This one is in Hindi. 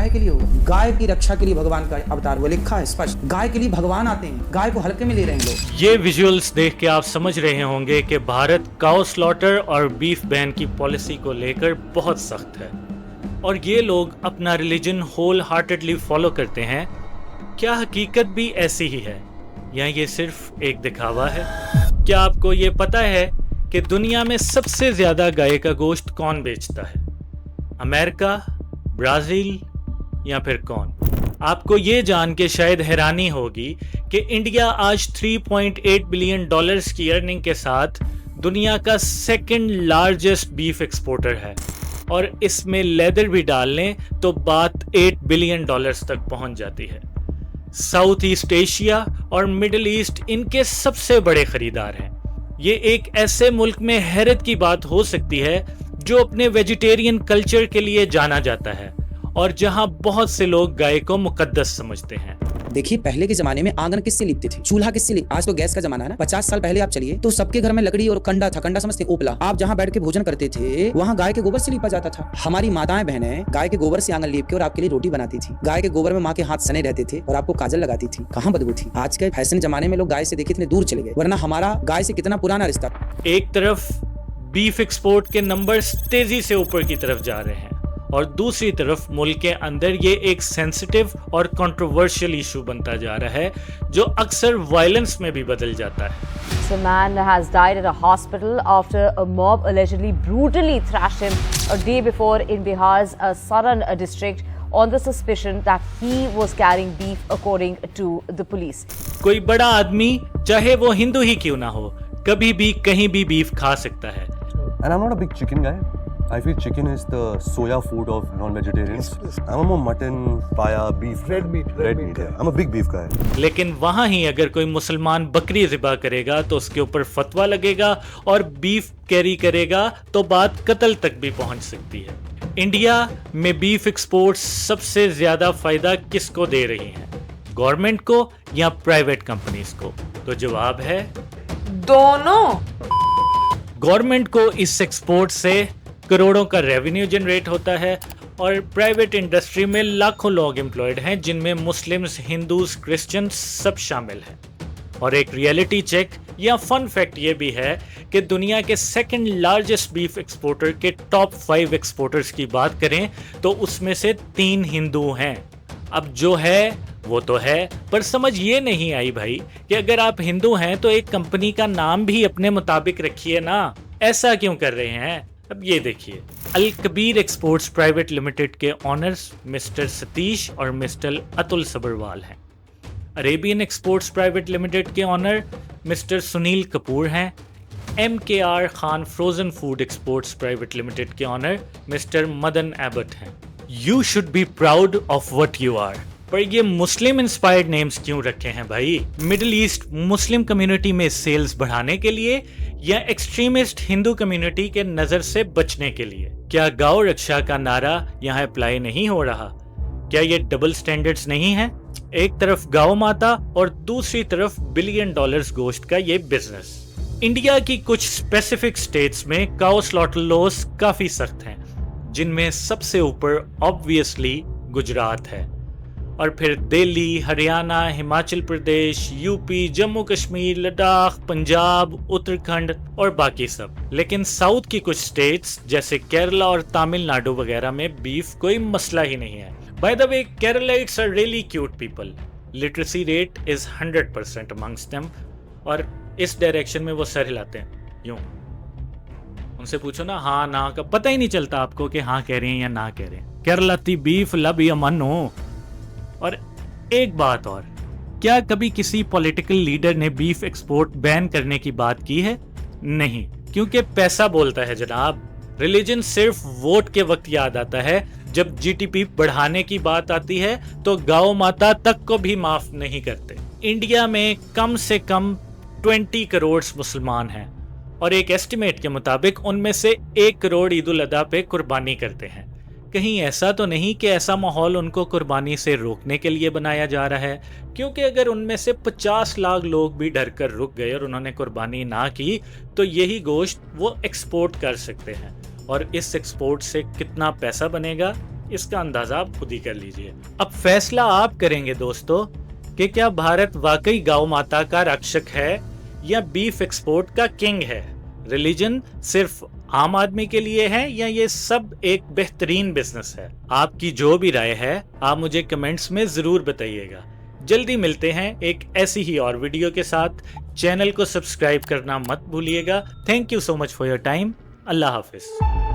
गाय के लिए होगा। गाय की रक्षा के लिए भगवान का अवतार, वो लिखा है स्पष्ट। गाय के लिए भगवान आते हैं, गाय को हल्के में ले रहे हैं लोग। ये विजुअल्स देख के आप समझ रहे होंगे कि भारत काउ स्लॉटर और बीफ बैन की पॉलिसी को लेकर बहुत सख्त है और ये लोग अपना रिलीजन होल हार्टेडली फॉलो करते हैं। क्या हकीकत भी ऐसी ही है या ये सिर्फ एक दिखावा है? क्या आपको ये पता है कि दुनिया में सबसे ज्यादा गाय का गोश्त कौन बेचता है? अमेरिका, ब्राजील या फिर कौन? आपको ये जान के शायद हैरानी होगी कि इंडिया आज 3.8 बिलियन डॉलर्स की अर्निंग के साथ दुनिया का सेकंड लार्जेस्ट बीफ एक्सपोर्टर है और इसमें लेदर भी डाल लें तो बात 8 बिलियन डॉलर्स तक पहुंच जाती है। साउथ ईस्ट एशिया और मिडिल ईस्ट इनके सबसे बड़े खरीदार हैं। ये एक ऐसे मुल्क में हैरत की बात हो सकती है जो अपने वेजिटेरियन कल्चर के लिए जाना जाता है और जहां बहुत से लोग गाय को मुकद्दस समझते हैं। देखिए, पहले के जमाने में आंगन किससे लिपते थे? चूल्हा किससे लिप? आज तो गैस का जमाना है ना। 50 साल पहले आप चलिए तो सबके घर में लकड़ी और कंडा था। कंडा समझते? ओपला। आप जहाँ बैठ के भोजन करते थे वहाँ गाय के गोबर से लिपा जाता था। हमारी माताएं बहनें गाय के गोबर से आंगन लीप के और आपके लिए रोटी बनाती थी। गाय के गोबर में माँ के हाथ सने रहते थे और आपको काजल लगाती थी। कहाँ बदबू थी? आज के फैशन जमाने में लोग गाय से देखे इतने दूर चले गए, वरना हमारा गाय से कितना पुराना रिश्ता। एक तरफ बीफ एक्सपोर्ट के नंबर्स तेजी से ऊपर की तरफ जा रहे हैं और दूसरी तरफ मुल्क के अंदर ये एक सेंसिटिव और कंट्रोवर्शियल इशू बनता जा रहा है जो अक्सर वायलेंस में भी बदल जाता है। A man has died at a hospital after a mob allegedly brutally thrashed him a day before in Bihar's Saran district on the suspicion that he was carrying beef, according to the police. कोई बड़ा आदमी चाहे वो हिंदू ही क्यों ना हो, कभी भी कहीं भी बीफ खा सकता है। And I'm not a big chicken guy. I feel chicken is the soya food of non-vegetarians. I'm a more mutton, paya, beef. Red meat. Yeah. I'm a big beef guy. लेकिन वहाँ ही अगर कोई मुसलमान बकरी ज़िबा करेगा तो उसके ऊपर फतवा लगेगा और बीफ कैरी करेगा तो बात कत्ल तक भी पहुँच सकती है। इंडिया में बीफ एक्सपोर्ट्स सबसे ज़्यादा फायदा किसको दे रही हैं? गवर्नमेंट को या प्राइवेट कंपनीज को? तो जवाब है दोनों। गवर्नमेंट को इस एक्सपोर्ट से करोड़ों का रेवेन्यू जनरेट होता है और प्राइवेट इंडस्ट्री में लाखों लोग एम्प्लॉयड हैं जिनमें मुस्लिम्स, हिंदूज, क्रिश्चियंस सब शामिल हैं। और एक रियलिटी चेक या फन फैक्ट ये भी है कि दुनिया के सेकंड लार्जेस्ट बीफ एक्सपोर्टर के टॉप 5 एक्सपोर्टर्स की बात करें तो उसमें से 3 हिंदू हैं। अब जो है वो तो है, पर समझ ये नहीं आई भाई कि अगर आप हिंदू हैं तो एक कंपनी का नाम भी अपने मुताबिक रखिए ना। ऐसा क्यों कर रहे हैं? अब ये देखिए, Al Kabir exports private limited के ऑनर्स मिस्टर सतीश और मिस्टर अतुल सबरवाल हैं। अरेबियन एक्सपोर्ट्स प्राइवेट लिमिटेड के ऑनर मिस्टर सुनील कपूर हैं। MKR Khan frozen food exports private limited के ऑनर मिस्टर मदन एबट हैं। You should be proud of what you are. पर ये मुस्लिम इंस्पायर्ड नेम्स क्यों रखे हैं भाई? मिडिल ईस्ट मुस्लिम कम्युनिटी में सेल्स बढ़ाने के लिए या एक्सट्रीमिस्ट हिंदू कम्युनिटी के नजर से बचने के लिए? क्या गौ रक्षा का नारा यहाँ अप्लाई नहीं हो रहा? क्या ये डबल स्टैंडर्ड्स नहीं है? एक तरफ गौ माता और दूसरी तरफ बिलियन डॉलर्स गोश्त का ये बिजनेस। इंडिया की कुछ स्पेसिफिक स्टेट्स में काउ स्लॉटर लॉज काफी सख्त हैं, जिनमें सबसे ऊपर ऑब्वियसली गुजरात है और फिर दिल्ली, हरियाणा, हिमाचल प्रदेश, यूपी, जम्मू कश्मीर, लद्दाख, पंजाब, उत्तराखंड और बाकी सब। लेकिन साउथ की कुछ स्टेट्स जैसे केरला और तमिलनाडु वगैरह में बीफ कोई मसला ही नहीं है। By the way, Keralites are really cute people. Literacy rate is 100% amongst them और इस डायरेक्शन में वो सर हिलाते हैं यूं। उनसे पूछो ना हाँ ना का, पता ही नहीं चलता आपको कि हाँ कह रहे हैं या ना कह रहे हैं। केरलाती बीफ लब या मनो। और एक बात और, क्या कभी किसी पॉलिटिकल लीडर ने बीफ एक्सपोर्ट बैन करने की बात की है? नहीं, क्योंकि पैसा बोलता है जनाब। रिलीजन सिर्फ वोट के वक्त याद आता है। जब जीडीपी बढ़ाने की बात आती है तो गौ माता तक को भी माफ नहीं करते। इंडिया में कम से कम 20 करोड़ मुसलमान हैं और एक एस्टिमेट के मुताबिक उनमें से 1 करोड़ ईद उल अदा पे कुर्बानी करते हैं। कहीं ऐसा तो नहीं कि ऐसा माहौल उनको कुर्बानी से रोकने के लिए बनाया जा रहा है? क्योंकि अगर उनमें से 50 लाख लोग भी डर कर रुक गए और उन्होंने कुर्बानी ना की तो यही गोश्त वो एक्सपोर्ट कर सकते हैं और इस एक्सपोर्ट से कितना पैसा बनेगा इसका अंदाजा आप खुद ही कर लीजिए। अब फैसला आप करेंगे दोस्तों कि क्या भारत वाकई गौ माता का रक्षक है या बीफ एक्सपोर्ट का किंग है। रिलीजन सिर्फ आम आदमी के लिए है या ये सब एक बेहतरीन बिजनेस है। आपकी जो भी राय है आप मुझे कमेंट्स में जरूर बताइएगा। जल्दी मिलते हैं एक ऐसी ही और वीडियो के साथ। चैनल को सब्सक्राइब करना मत भूलिएगा। Thank you so much for your time. Allah Hafiz.